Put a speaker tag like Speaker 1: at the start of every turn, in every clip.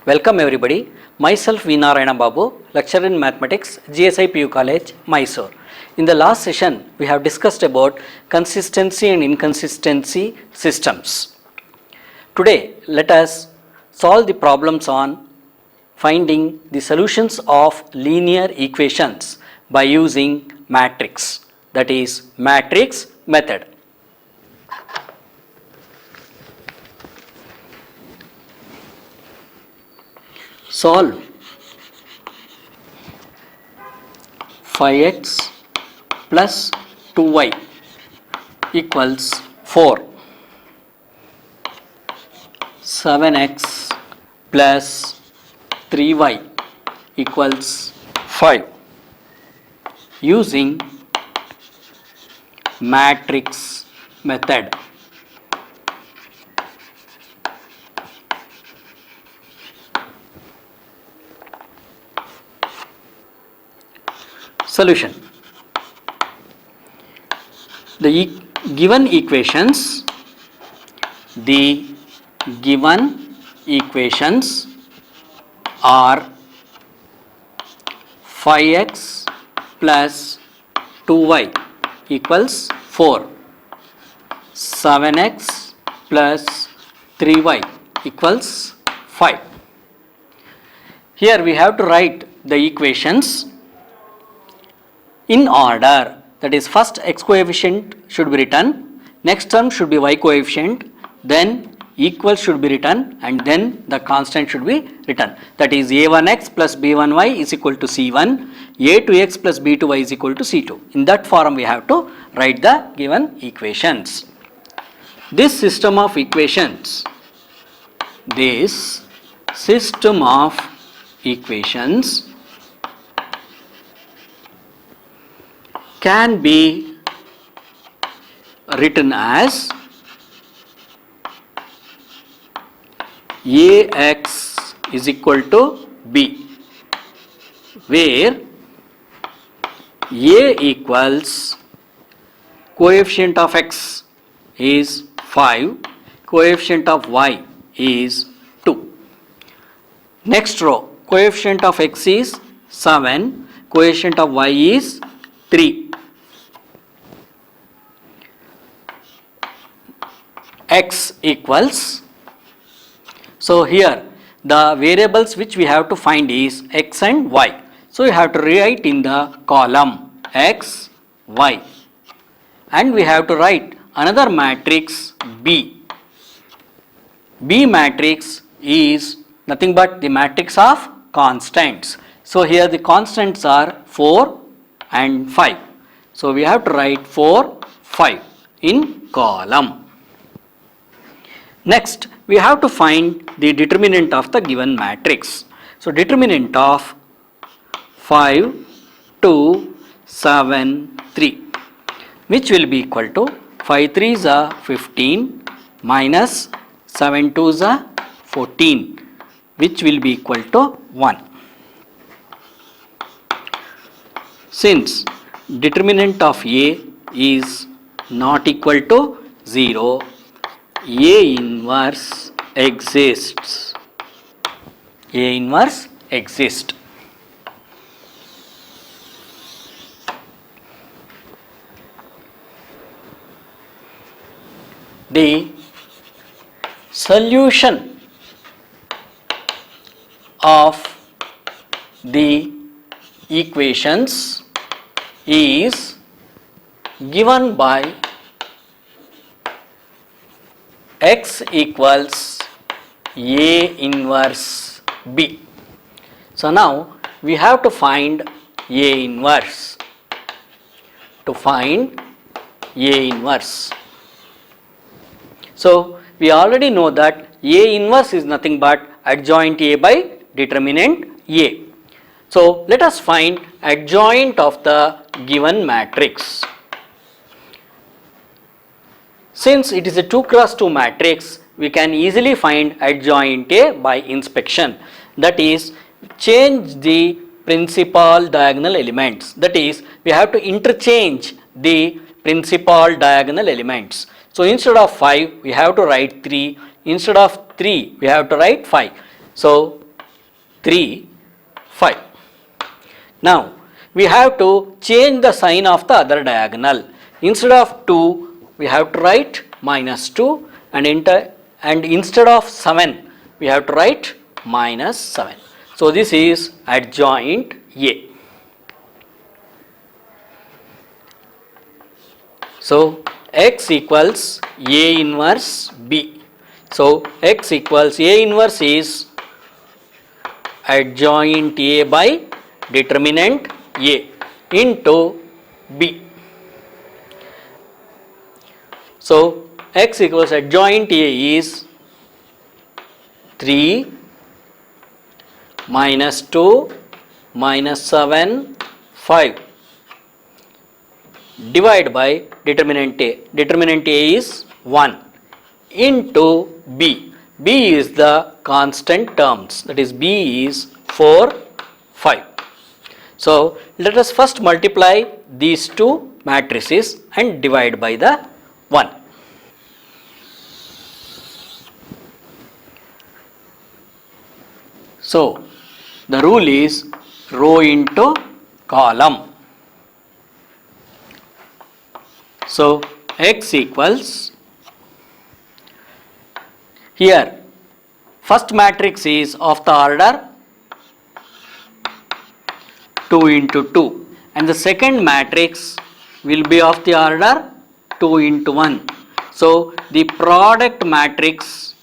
Speaker 1: Welcome everybody. Myself V. Narayana Babu, lecturer in mathematics, GSI PU College, Mysore. In the last session, we have discussed about consistency and inconsistency systems. Today, let us solve the problems on finding the solutions of linear equations by using matrix, that is matrix method. Solve 5x plus 2y equals 4, 7x plus 3y equals 5 using matrix method. Solution. The given equations are 5x plus 2y equals 4, 7x plus 3y equals 5. Here we have to write the equations in order, that is first x coefficient should be written, next term should be y coefficient, then equal should be written, and then the constant should be written. That is a1x plus b1y is equal to c1, a2x plus b2y is equal to c2. In that form we have to write the given equations. This system of equations can be written as Ax is equal to B, where A equals coefficient of x is 5, coefficient of y is 2. Next row, coefficient of x is 7, coefficient of y is 3. X equals, so here the variables which we have to find is x and y. So you have to write in the column x, y, and we have to write another matrix B. B matrix is nothing but the matrix of constants. So here the constants are 4 and 5. So we have to write 4, 5 in column. Next, we have to find the determinant of the given matrix. So determinant of 5, 2, 7, 3, which will be equal to 5 3s are 15 minus 7 2s are 14, which will be equal to 1. Since determinant of A is not equal to 0, A inverse exists. A inverse exists. The solution of the equations is given by x equals A inverse B. So now we have to find A inverse. So we already know that A inverse is nothing but adjoint A by determinant A. So let us find adjoint of the given matrix. Since it is a 2 cross 2 matrix, we can easily find adjoint A by inspection. That is, change the principal diagonal elements. That is, we have to interchange the principal diagonal elements. So instead of 5, we have to write 3. Instead of 3, we have to write 5. So 3, 5. Now we have to change the sign of the other diagonal. Instead of 2, we have to write minus 2, and instead of 7, we have to write minus 7. So this is adjoint A. So x equals A inverse B. So x equals A inverse is adjoint A by determinant A into B. So x equals adjoint A is 3 minus 2 minus 7, 5 divided by determinant A. Determinant A is 1 into B. B is the constant terms, that is B is 4, 5. So let us first multiply these two matrices and divide by the 1. So the rule is row into column. So x equals, here first matrix is of the order 2 into 2, and the second matrix will be of the order 2 into 1. So the product matrix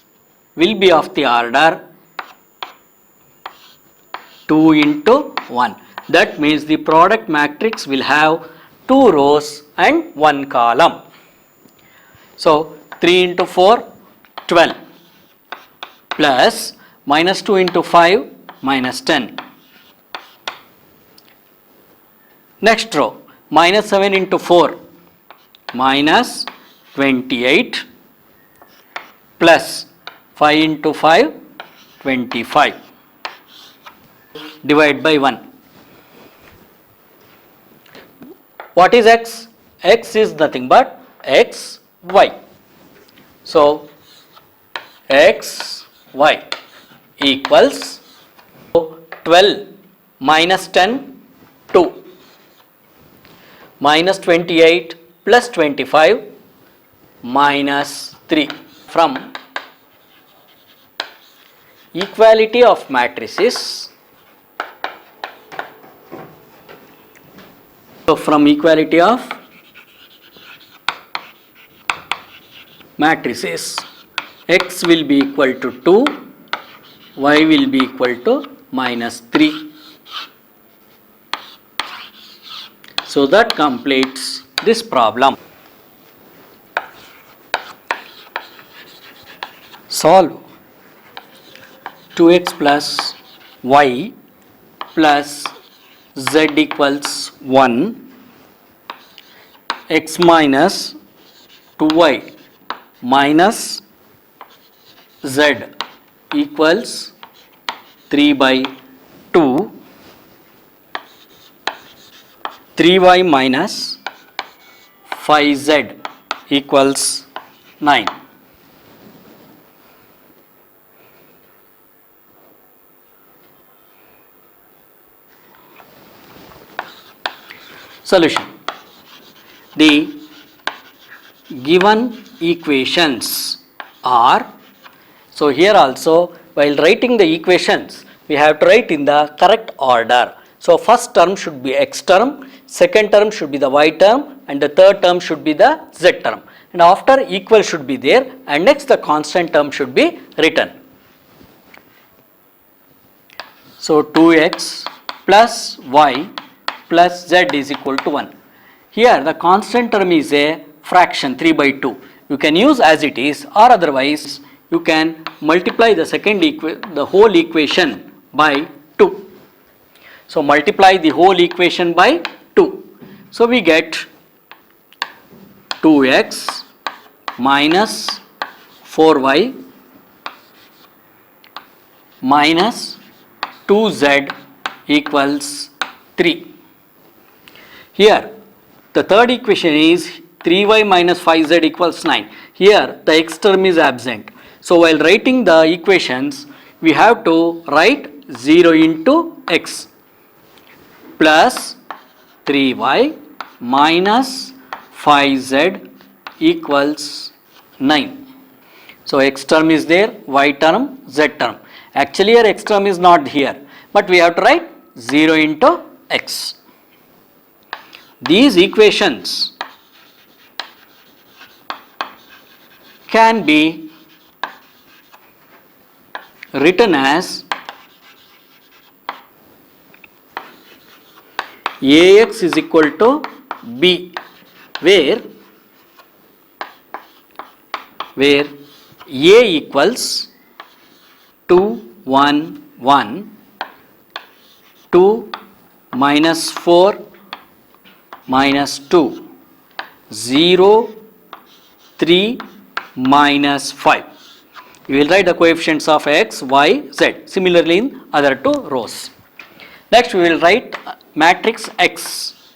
Speaker 1: will be of the order 2 into 1. That means the product matrix will have 2 rows and 1 column. So 3 into 4, 12, plus minus 2 into 5, minus 10. Next row, minus 7 into 4, minus 28, plus 5 into 5, 25. Divide by 1. What is x? X is nothing but x, y. So x, y equals 12 minus 10, 2. Minus 28 plus 25 minus 3. From equality of matrices, so from equality of matrices, x will be equal to 2, y will be equal to minus 3. So that completes this problem. Solve 2x plus y plus z equals 1, x minus 2y minus z equals 3 by 2, 3y minus 5z equals 9. Solution. The given equations are, so here also while writing the equations we have to write in the correct order. So first term should be x term, second term should be the y term, and the third term should be the z term, and after equal should be there, and next the constant term should be written. So 2x plus y plus z is equal to 1. Here the constant term is a fraction 3 by 2. You can use as it is, or otherwise you can multiply the whole equation by 2. So multiply the whole equation by 2. So we get 2x minus 4y minus 2z equals 3. Here the third equation is 3y minus 5z equals 9. Here the x term is absent. So while writing the equations we have to write 0 into x plus 3y minus 5z equals 9. So x term is there, y term, z term. Actually here x term is not here, but we have to write 0 into x. These equations can be written as Ax is equal to b, where A equals 2, 1, 1, 2 minus 4 minus 2, 0, 3 minus 5. You will write the coefficients of x, y, z, similarly in other two rows. Next we will write matrix x,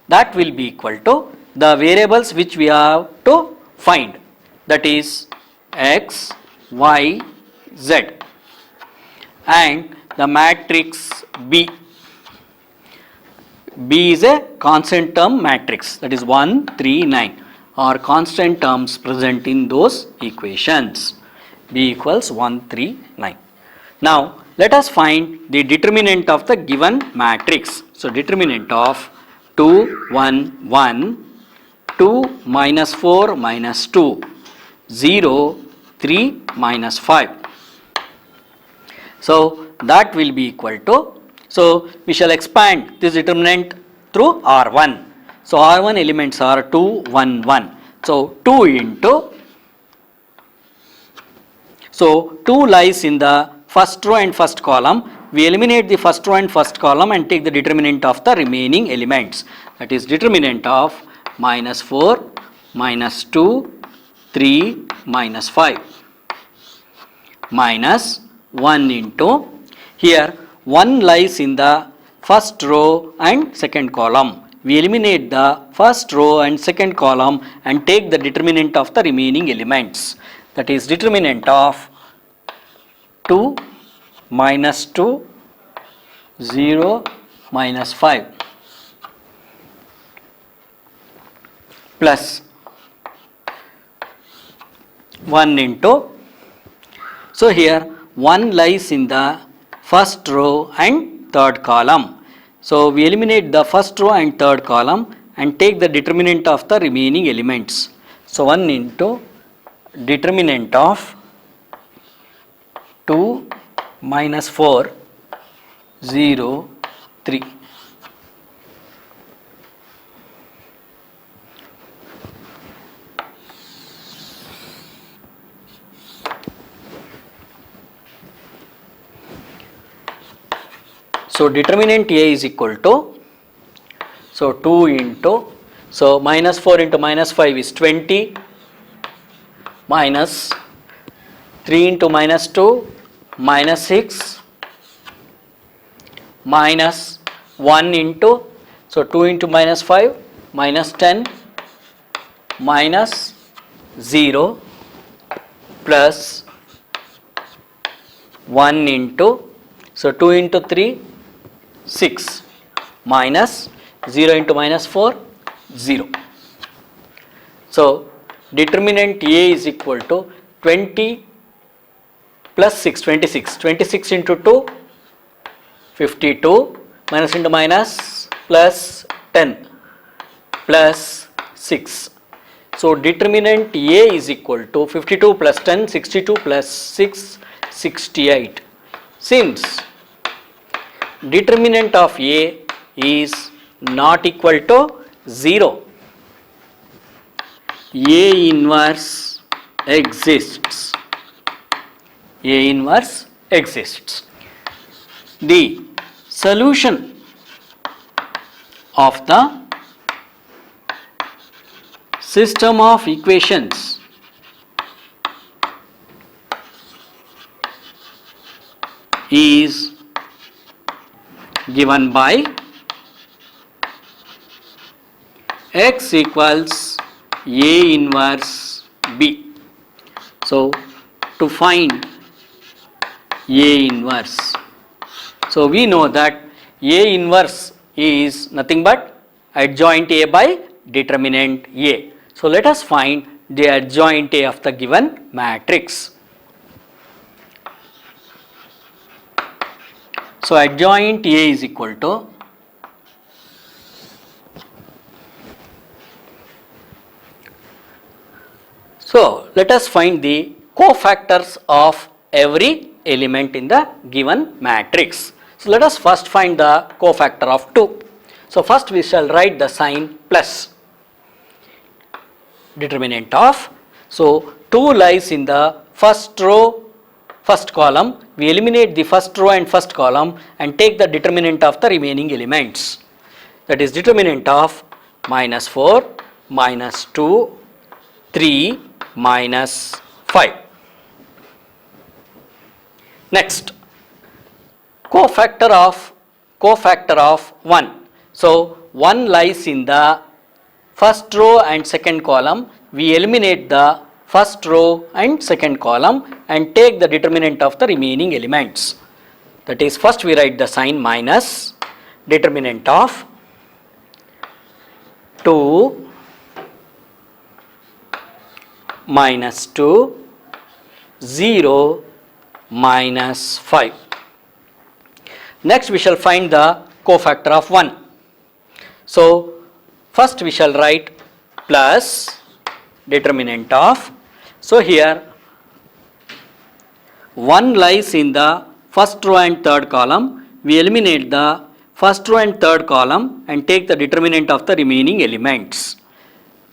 Speaker 1: that will be equal to the variables which we have to find, that is x, y, z, and the matrix B. B is a constant term matrix, that is 1, 3, 9 are constant terms present in those equations. B equals 1, 3, 9. Now let us find the determinant of the given matrix. So determinant of 2, 1, 1, 2 minus 4 minus 2, 0, 3 minus 5. So that will be equal to, so we shall expand this determinant through R1. So R1 elements are 2, 1, 1. So 2 into, so 2 lies in the first row and first column. We eliminate the first row and first column and take the determinant of the remaining elements. That is determinant of minus 4, minus 2, 3, minus 5. Minus 1 into, here 1 lies in the first row and second column. We eliminate the first row and second column and take the determinant of the remaining elements. That is determinant of 2 minus 2, 0 minus 5 plus 1 into, so here 1 lies in the first row and third column. So we eliminate the first row and third column and take the determinant of the remaining elements. So 1 into determinant of 2 minus 4, 0, 3. So determinant A is equal to, so 2 into, so minus 4 into minus 5 is 20, minus 3 into minus 2, minus 6, minus 1 into, so 2 into minus 5, minus 10, minus 0, plus 1 into, so 2 into 3, 6, minus 0 into minus 4, 0. So determinant A is equal to 20 plus 6, 26, 26 into 2, 52, minus into minus, plus 10, plus 6. So determinant A is equal to 52 plus 10, 62 plus 6, 68. Since determinant of A is not equal to 0, A inverse exists. A inverse exists. The solution of the system of equations is given by x equals A inverse B. So to find A inverse, So we know that A inverse is nothing but adjoint A by determinant A. So let us find the adjoint A of the given matrix. So adjoint A is equal to so let us find the cofactors of every element in the given matrix. So let us first find the cofactor of 2. So first we shall write the sign plus determinant of. So 2 lies in the first row, first column. We eliminate the first row and first column and take the determinant of the remaining elements. That is determinant of -4, -2, 3, -5. Next, cofactor of 1. So 1 lies in the first row and second column. We eliminate the first row and second column and take the determinant of the remaining elements. That is, first we write the sign minus determinant of 2 -2 0 -5. Next we shall find the cofactor of 1. So first we shall write plus determinant of. So here 1 lies in the first row and third column. We eliminate the first row and third column and take the determinant of the remaining elements.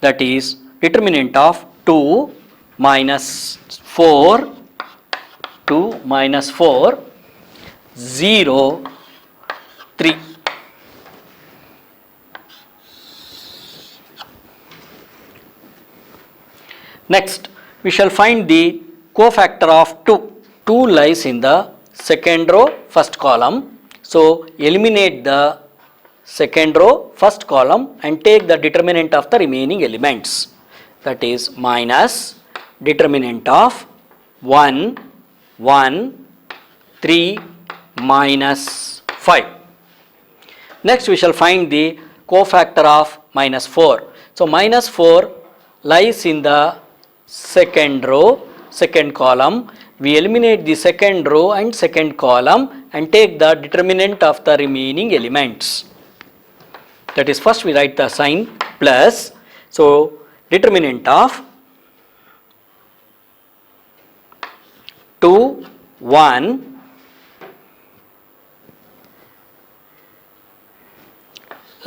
Speaker 1: That is determinant of 2 -4 2 -4 0 3. Next we shall find the cofactor of 2. 2 lies in the second row first column. So eliminate the second row first column and take the determinant of the remaining elements. That is minus determinant of 1 1 3 -5. Next we shall find the cofactor of -4. So -4 lies in the second row, second column. We eliminate the second row and second column and take the determinant of the remaining elements. That is, first we write the sign plus. So determinant of 2 1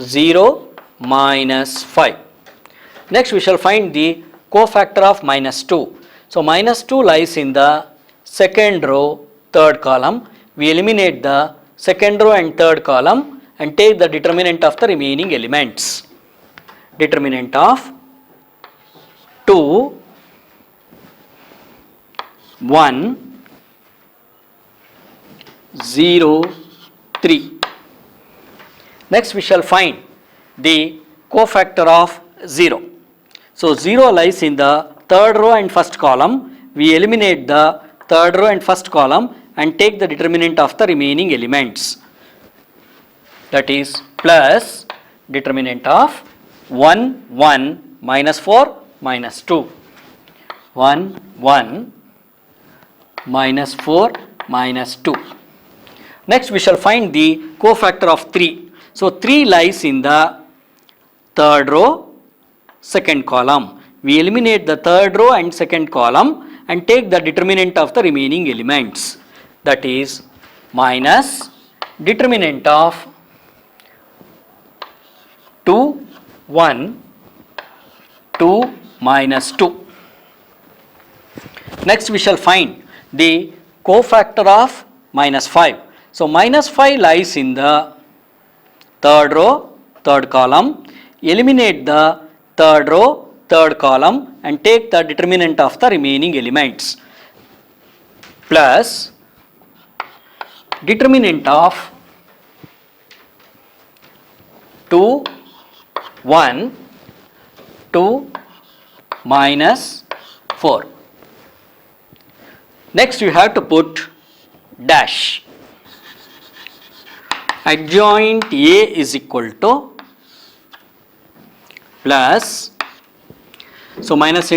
Speaker 1: 0 -5. Next we shall find the cofactor of -2. So -2 lies in the second row, third column. We eliminate the second row and third column and take the determinant of the remaining elements. Determinant of 2 1 0 3. Next we shall find the cofactor of 0. So 0 lies in the third row and first column. We eliminate the third row and first column and take the determinant of the remaining elements. That is plus determinant of 1 1 -4 -2. 1 1 -4 -2. Next we shall find the cofactor of 3. So 3 lies in the third row, second column. We eliminate the third row and second column and take the determinant of the remaining elements. That is minus determinant of 2 1 2 -2. Next we shall find the cofactor of -5. So -5 lies in the third row, third column. Eliminate the third row, third column and take the determinant of the remaining elements. Plus determinant of 2 1 2 -4. Next you have to put dash. adjoint A is equal to plus, so minus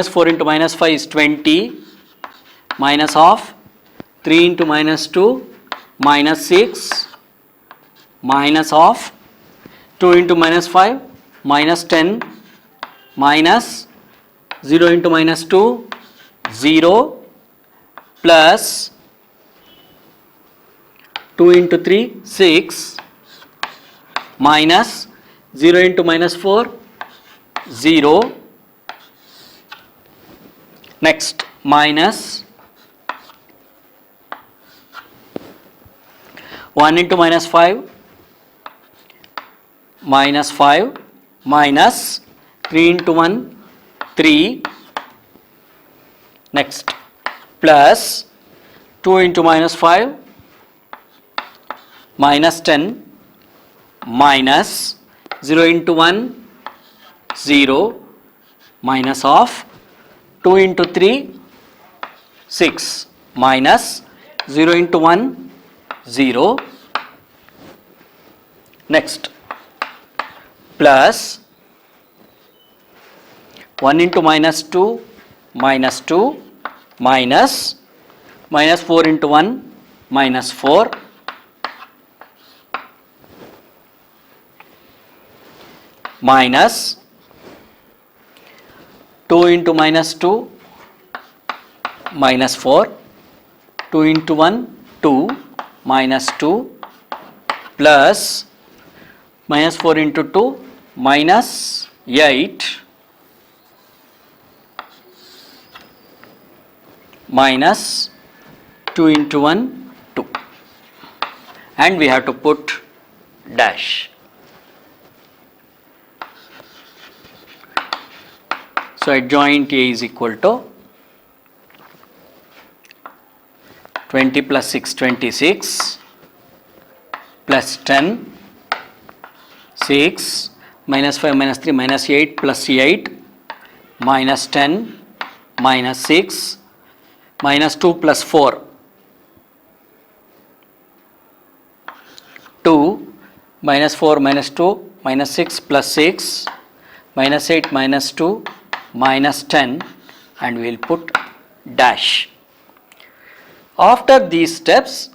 Speaker 1: 4 into minus 5 is 20, minus of 3 into minus 2 minus 6, minus of 2 into minus 5 minus 10, minus 0 into minus 2 0, plus 2 into 3 6, minus 0 into minus 4 0, next minus 1 into minus 5 minus 5, minus 3 into 1 3, next plus 2 into minus 5 minus 10, minus 0 into 1 0, minus of 2 into 3 6, minus 0 into 1 0, next plus 1 into minus 2 minus 2, minus 4 into 1 minus 4, minus 2 into minus 2 minus 4, 2 into 1 2 minus 2, plus minus 4 into 2 minus 8, minus 2 into 1 2, and we have to put dash. So adjoint A is equal to 20 plus 6 26, plus 10 6, minus 5 minus 3 minus 8 plus 8, minus 10 minus 6, minus 2 plus 4 2, minus 4 minus 2 minus 6 plus 6, minus 8 minus 2 minus 10, and we will put dash. After these steps,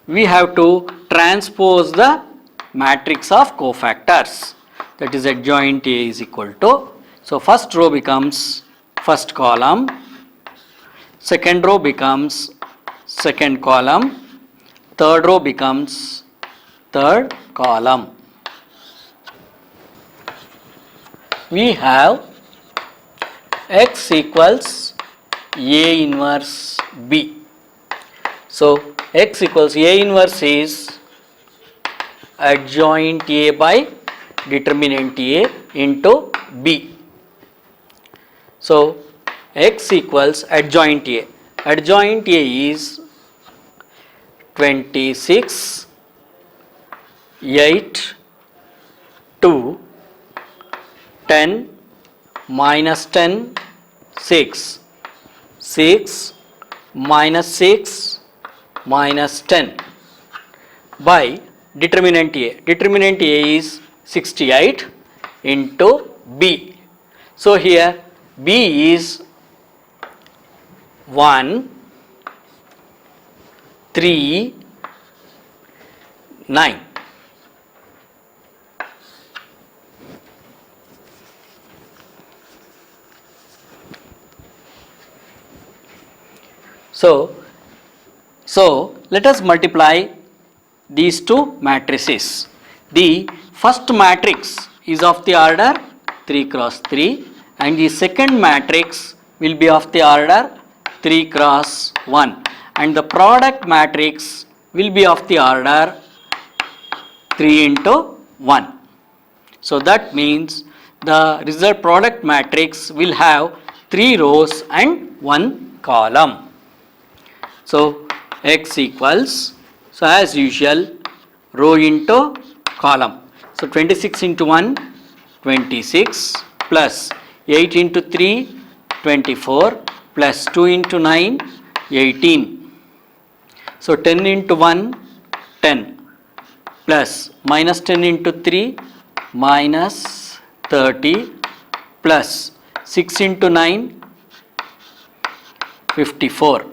Speaker 1: we have to transpose the matrix of cofactors, that is adjoint A is equal to, so first row becomes first column, second row becomes second column, third row becomes third column. We have x equals A inverse B. So x equals A inverse is adjoint A by determinant A into B. So x equals adjoint A. Adjoint A is 26, 8, 2, 10, minus 10, 6, 6, minus 6, minus 10 by determinant A. Determinant A is 68 into B. So here B is 1, 3, 9. So let us multiply these two matrices. The first matrix is of the order 3 cross 3 and the second matrix will be of the order 3 cross 1 and the product matrix will be of the order 3 into 1. So that means the result product matrix will have 3 rows and 1 column. So x equals, so as usual, row into column. So 26 into 1, 26 plus 8 into 3, 24 plus 2 into 9, 18. So 10 into 1, 10 plus minus 10 into 3 minus 30 plus 6 into 9 54.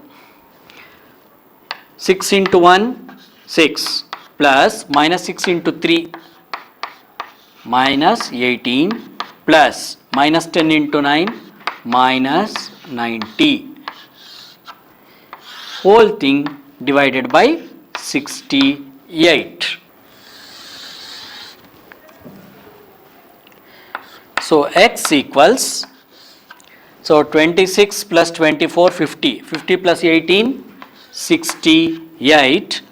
Speaker 1: 6 into 1 6 plus minus 6 into 3 minus 18 plus minus 10 into 9 minus 90. Whole thing divided by 68. So x equals, so 26 plus 24 50, 50 plus 18 68,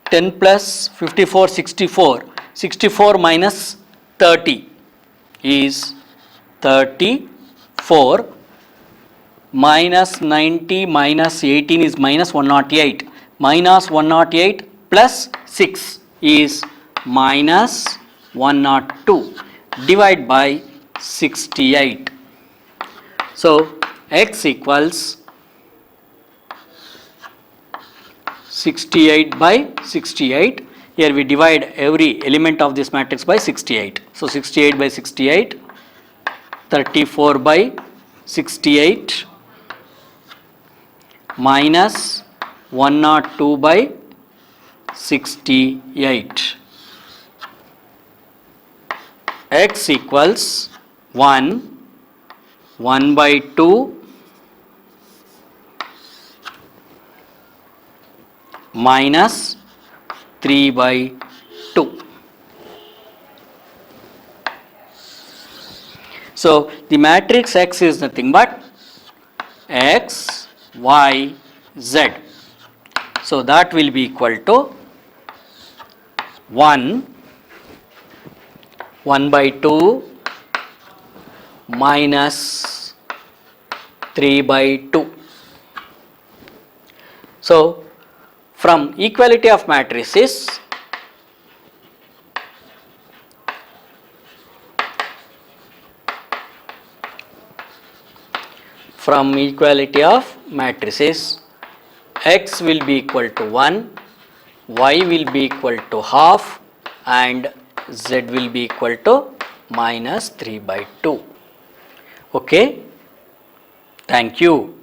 Speaker 1: 10 plus 54 64, 64 minus 30 is 34, minus 90 minus 18 is minus 108, minus 108 plus 6 is minus 102, divide by 68. So x equals 68 by 68. Here we divide every element of this matrix by 68. So 68 by 68, 34 by 68 minus 102 by 68. X equals 1 by 2 minus 3 by 2. So the matrix X is nothing but X, Y, Z. So that will be equal to 1 by 2 minus 3 by 2. So from equality of matrices, X will be equal to 1, Y will be equal to half, and Z will be equal to minus 3 by 2. Okay, thank you.